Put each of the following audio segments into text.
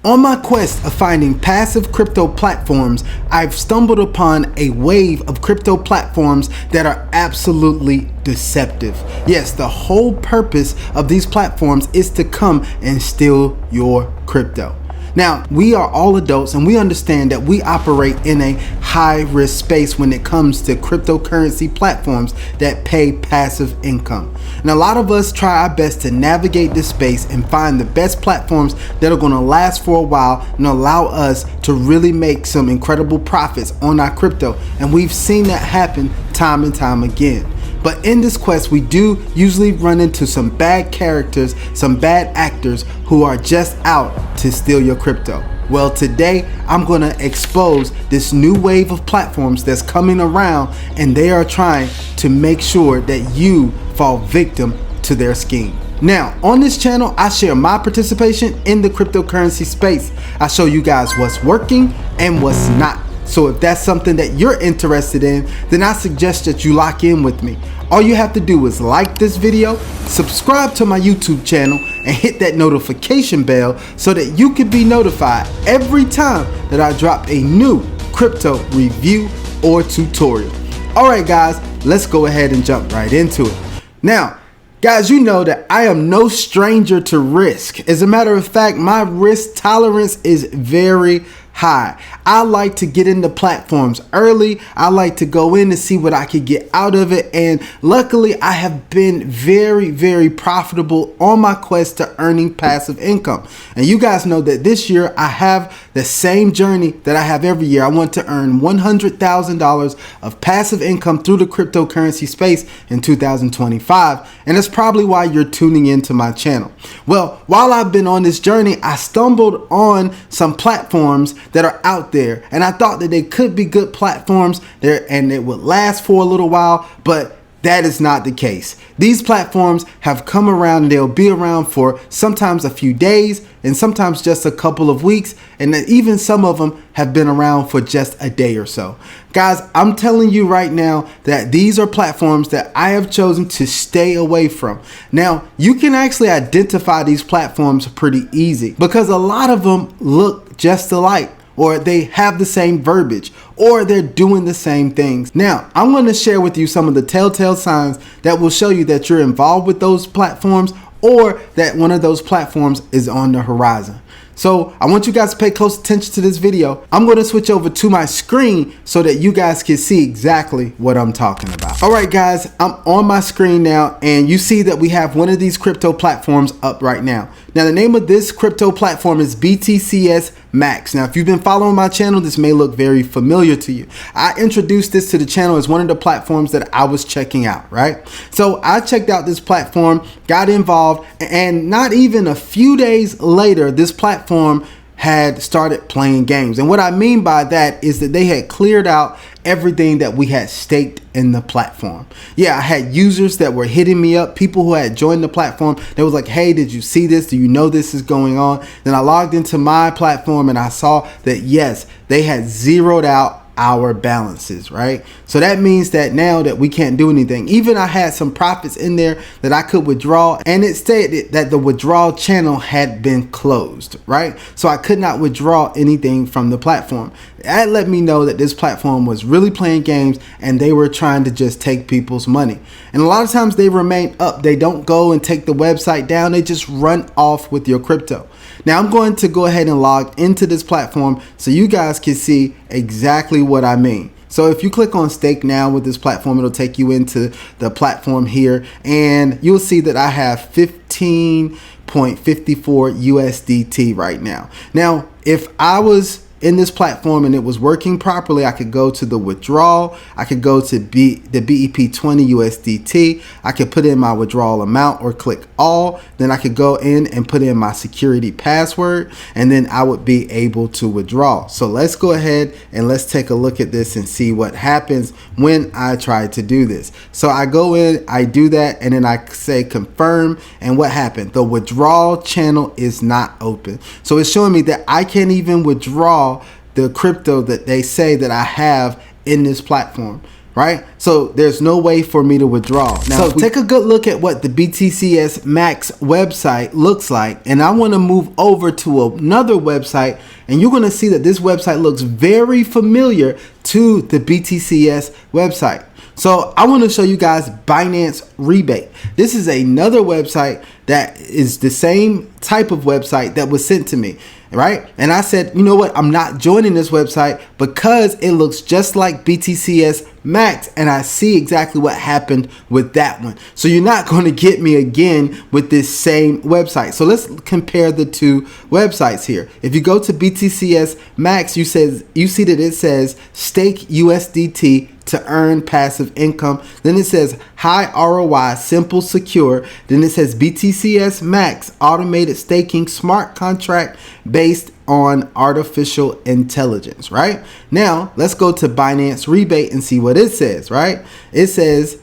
On my quest of finding passive crypto platforms, I've stumbled upon a wave of crypto platforms that are absolutely deceptive. Yes, the whole purpose of these platforms is to come and steal your crypto. Now, we are all adults and we understand that we operate in a high risk space when it comes to cryptocurrency platforms that pay passive income. And a lot of us try our best to navigate this space and find the best platforms that are going to last for a while and allow us to really make some incredible profits on our crypto. And we've seen that happen time and time again. But in this quest, we do usually run into some bad characters, some bad actors who are just out to steal your crypto. Well, today I'm going to expose this new wave of platforms that's coming around, and they are trying to make sure that you fall victim to their scheme. Now, on this channel, I share my participation in the cryptocurrency space. I show you guys what's working and what's not. So if that's something that you're interested in, then I suggest that you lock in with me. All you have to do is like this video, subscribe to my YouTube channel, and hit that notification bell so that you can be notified every time that I drop a new crypto review or tutorial. All right, guys, let's go ahead and jump right into it. Now, guys, you know that I am no stranger to risk. As a matter of fact, my risk tolerance is very high. I like to get into platforms early. I like to go in and see what I could get out of it. And luckily, I have been very profitable on my quest to earning passive income. And you guys know that this year I have the same journey that I have every year. I want to earn $100,000 of passive income through the cryptocurrency space in 2025. And that's probably why you're tuning into my channel. Well, while I've been on this journey, I stumbled on some platforms that are out there, and I thought that they could be good platforms there and it would last for a little while, but that is not the case. These platforms have come around and they'll be around for sometimes a few days and sometimes just a couple of weeks, and even some of them have been around for just a day or so. Guys, I'm telling you right now that these are platforms that I have chosen to stay away from. Now, you can actually identify these platforms pretty easy because a lot of them look just alike, or they have the same verbiage, or they're doing the same things. Now, I'm going to share with you some of the telltale signs that will show you that you're involved with those platforms or that one of those platforms is on the horizon. So I want you guys to pay close attention to this video. I'm going to switch over to my screen so that you guys can see exactly what I'm talking about. All right, guys, I'm on my screen now, and you see that we have one of these crypto platforms up right now. Now, the name of this crypto platform is BTCS Max. Now, if you've been following my channel, this may look very familiar to you. I introduced this to the channel as one of the platforms that I was checking out, right? So I checked out this platform, got involved, and not even a few days later, this platform had started playing games. And what I mean by that is that they had cleared out everything that we had staked in the platform. Yeah, I had users that were hitting me up, people who had joined the platform. They was like, hey, did you see this? Do you know this is going on? Then I logged into my platform and I saw that, yes, they had zeroed out our balances, right? So that means that now that we can't do anything. Even I had some profits in there that I could withdraw, and it stated that the withdrawal channel had been closed, right? So I could not withdraw anything from the platform. That let me know that this platform was really playing games and they were trying to just take people's money. And a lot of times they remain up. They don't go and take the website down. They just run off with your crypto. Now I'm going to go ahead and log into this platform so you guys can see exactly what I mean. So if you click on stake now with this platform, it'll take you into the platform here, and you'll see that I have 15.54 USDT right now. Now, if I was in this platform and it was working properly, I could go to the withdrawal, I could go to the BEP20 USDT, I could put in my withdrawal amount or click all, then I could go in and put in my security password, and then I would be able to withdraw. So let's go ahead and let's take a look at this and see what happens when I try to do this. So I go in, I do that, and then I say confirm, and what happened? The withdrawal channel is not open. So it's showing me that I can't even withdraw the crypto that they say that I have in this platform. right? So there's no way for me to withdraw. Now, so take a good look at what the BTCS Max website looks like. And I want to move over to another website, and you're going to see that this website looks very familiar to the BTCS website. So I want to show you guys Binance Rebate. This is another website that is the same type of website that was sent to me, right? And I said, you know what? I'm not joining this website because it looks just like BTCS Max, and I see exactly what happened with that one. So you're not going to get me again with this same website. So let's compare the two websites here. If you go to BTCS Max, you see that it says stake USDT to earn passive income. Then it says high ROI, simple, secure. Then it says BTCS Max, automated staking, smart contract based on artificial intelligence, right? Now, let's go to Binance Rebate and see what it says, right? It says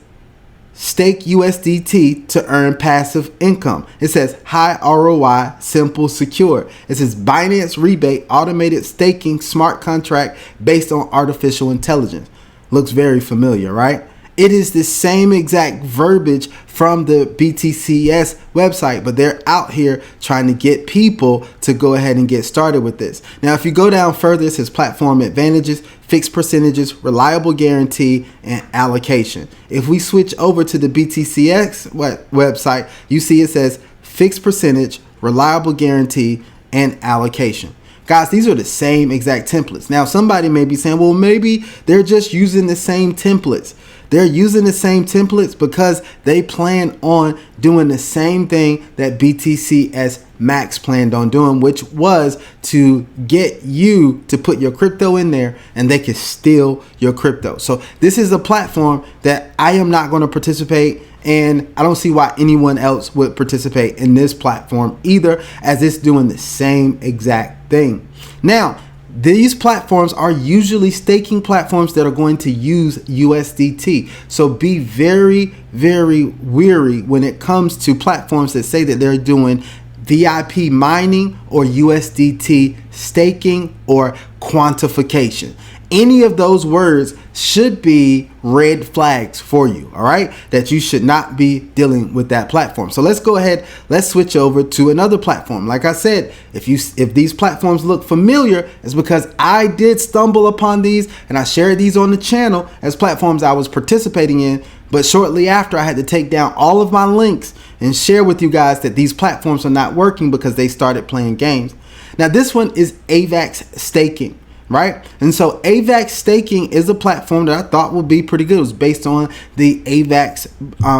stake USDT to earn passive income. It says high ROI, simple, secure. It says Binance Rebate, automated staking, smart contract based on artificial intelligence. Looks very familiar, right? It is the same exact verbiage from the BTCS website, but they're out here trying to get people to go ahead and get started with this. Now, if you go down further, it says platform advantages, fixed percentages, reliable guarantee, and allocation. If we switch over to the BTCS website, you see it says fixed percentage, reliable guarantee, and allocation. Guys, these are the same exact templates. Now, somebody may be saying, well, maybe they're just using the same templates. They're using the same templates because they plan on doing the same thing that BTCS Max planned on doing, which was to get you to put your crypto in there and they can steal your crypto. So this is a platform that I am not going to participate, and I don't see why anyone else would participate in this platform either, as it's doing the same exact thing. Now, these platforms are usually staking platforms that are going to use USDT. So be very, very wary when it comes to platforms that say that they're doing VIP mining or USDT staking or quantification. Any of those words should be red flags for you, all right? That you should not be dealing with that platform. So let's go ahead, let's switch over to another platform. Like I said, if these platforms look familiar, it's because I did stumble upon these and I shared these on the channel as platforms I was participating in. But shortly after, I had to take down all of my links and share with you guys that these platforms are not working because they started playing games. Now, this one is Avaxstaking, right? And so Avaxstaking is a platform that I thought would be pretty good. It was based on the Avax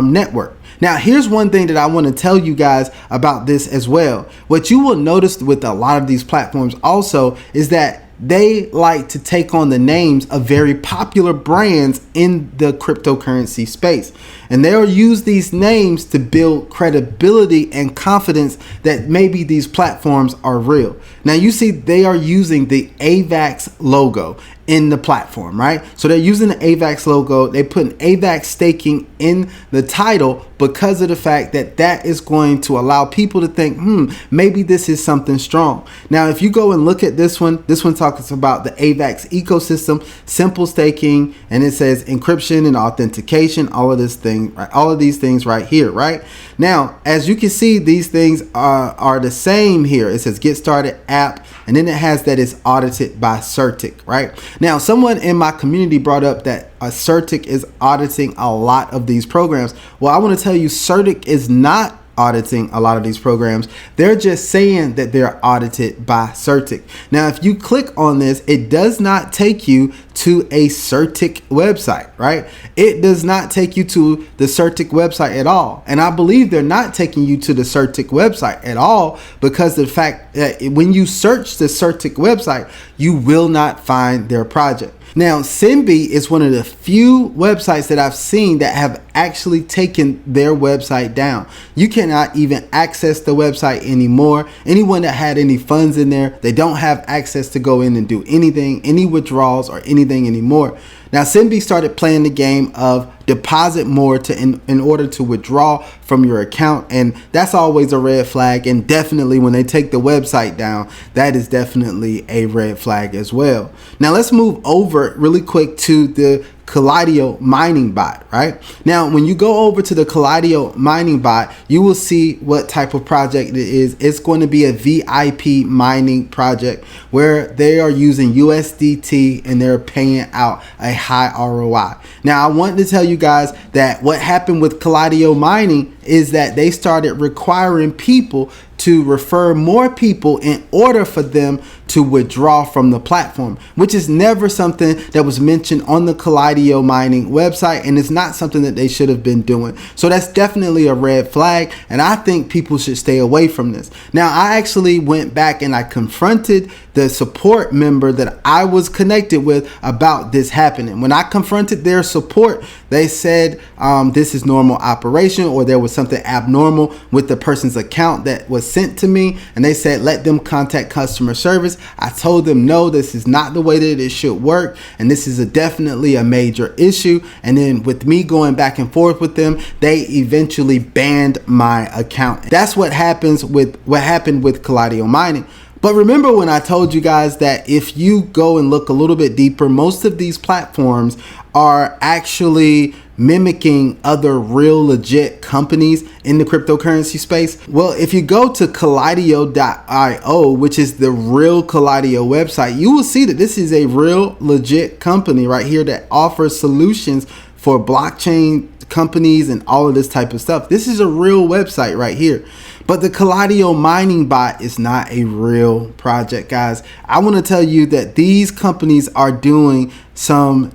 network. Now, here's one thing that I want to tell you guys about this as well. What you will notice with a lot of these platforms also is that they like to take on the names of very popular brands in the cryptocurrency space. And they'll use these names to build credibility and confidence that maybe these platforms are real. Now, you see they are using the Avax logo in the platform, right? So they're using the Avax logo. They put Avaxstaking in the title because of the fact that that is going to allow people to think, maybe this is something strong. Now, if you go and look at this one talks about the Avax ecosystem, simple staking, and it says encryption and authentication, all of these things right here, right? Now, as you can see, these things are the same here. It says get started app, and then it has that it's audited by Certic, right? Now, someone in my community brought up that Certic is auditing a lot of these programs. Well, I want to tell you, Certic is not auditing a lot of these programs. They're just saying that they're audited by Certic. Now, if you click on this, it does not take you to a Certic website, right? It does not take you to the Certic website at all. And I believe they're not taking you to the Certic website at all because of the fact that when you search the Certic website, you will not find their project. Now, Cinbe is one of the few websites that I've seen that have actually taken their website down. You cannot even access the website anymore. Anyone that had any funds in there, they don't have access to go in and do anything, any withdrawals or anything anymore. Now, Cinbe started playing the game of deposit more in order to withdraw from your account, and that's always a red flag. And definitely when they take the website down, that is definitely a red flag as well. Now, let's move over really quick to the Kaliedo Mining bot, right? Now, when you go over to the Kaliedo Mining bot, you will see what type of project it is. It's going to be a VIP mining project where they are using USDT and they're paying out a high ROI. Now, I want to tell you guys that what happened with Kaliedo Mining is that they started requiring people to refer more people in order for them to withdraw from the platform, which is never something that was mentioned on the Kaliedo Mining website, and it's not something that they should have been doing. So that's definitely a red flag, and I think people should stay away from this. Now, I actually went back and I confronted the support member that I was connected with about this happening. When I confronted their support, they said this is normal operation, or there was something abnormal with the person's account that was sent to me, and they said let them contact customer service. I told them no, this is not the way that it should work, and this is definitely a major issue. And then with me going back and forth with them, they eventually banned my account. That's what happened with Kaliedo Mining. But remember when I told you guys that if you go and look a little bit deeper, most of these platforms are actually mimicking other real legit companies in the cryptocurrency space. Well, if you go to Collidio.io, which is the real Collidio website, you will see that this is a real legit company right here that offers solutions for blockchain companies and all of this type of stuff. This is a real website right here. But the Kaliedo Mining bot is not a real project, guys. I want to tell you that these companies are doing some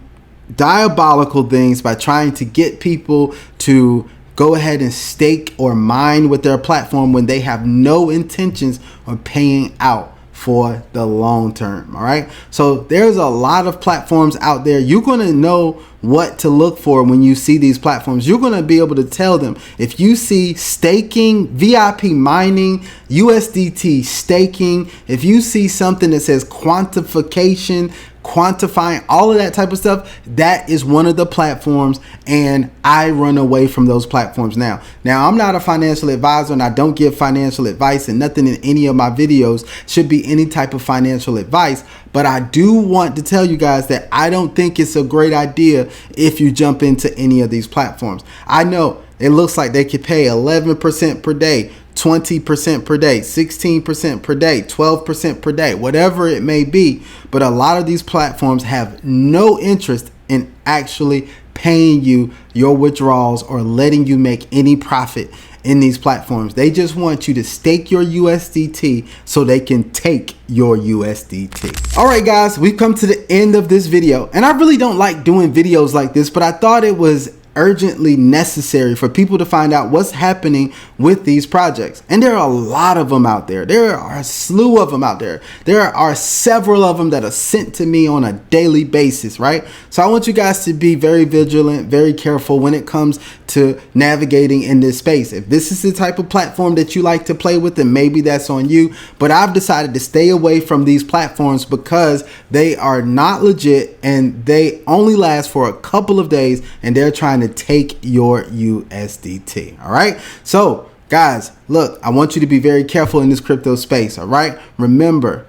diabolical things by trying to get people to go ahead and stake or mine with their platform when they have no intentions of paying out for the long term. All right, so there's a lot of platforms out there. You're going to know what to look for when you see these platforms. You're going to be able to tell them if you see staking, VIP mining, USDT staking, if you see something that says quantification, quantifying, all of that type of stuff, that is one of the platforms, and I run away from those platforms now. Now, I'm not a financial advisor and I don't give financial advice, and nothing in any of my videos should be any type of financial advice, but I do want to tell you guys that I don't think it's a great idea if you jump into any of these platforms. I know it looks like they could pay 11% per day, 20% per day, 16% per day, 12% per day, whatever it may be. But a lot of these platforms have no interest in actually paying you your withdrawals or letting you make any profit in these platforms. They just want you to stake your USDT so they can take your USDT. All right, guys, we've come to the end of this video, and I really don't like doing videos like this, but I thought it was urgently necessary for people to find out what's happening with these projects. And there are a lot of them out there. There are a slew of them out there. There are several of them that are sent to me on a daily basis, right? So I want you guys to be very vigilant, very careful when it comes to navigating in this space. If this is the type of platform that you like to play with, then maybe that's on you. But I've decided to stay away from these platforms because they are not legit and they only last for a couple of days, and they're trying to take your USDT. All right, so guys, look, I want you to be very careful in this crypto space. All right, remember,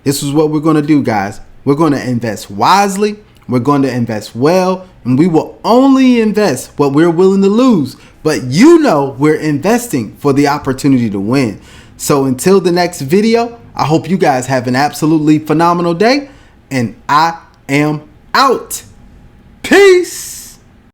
this is what we're going to do, guys. We're going to invest wisely, we're going to invest well, and we will only invest what we're willing to lose. But you know, we're investing for the opportunity to win. So until the next video, I hope you guys have an absolutely phenomenal day, and I am out. Peace.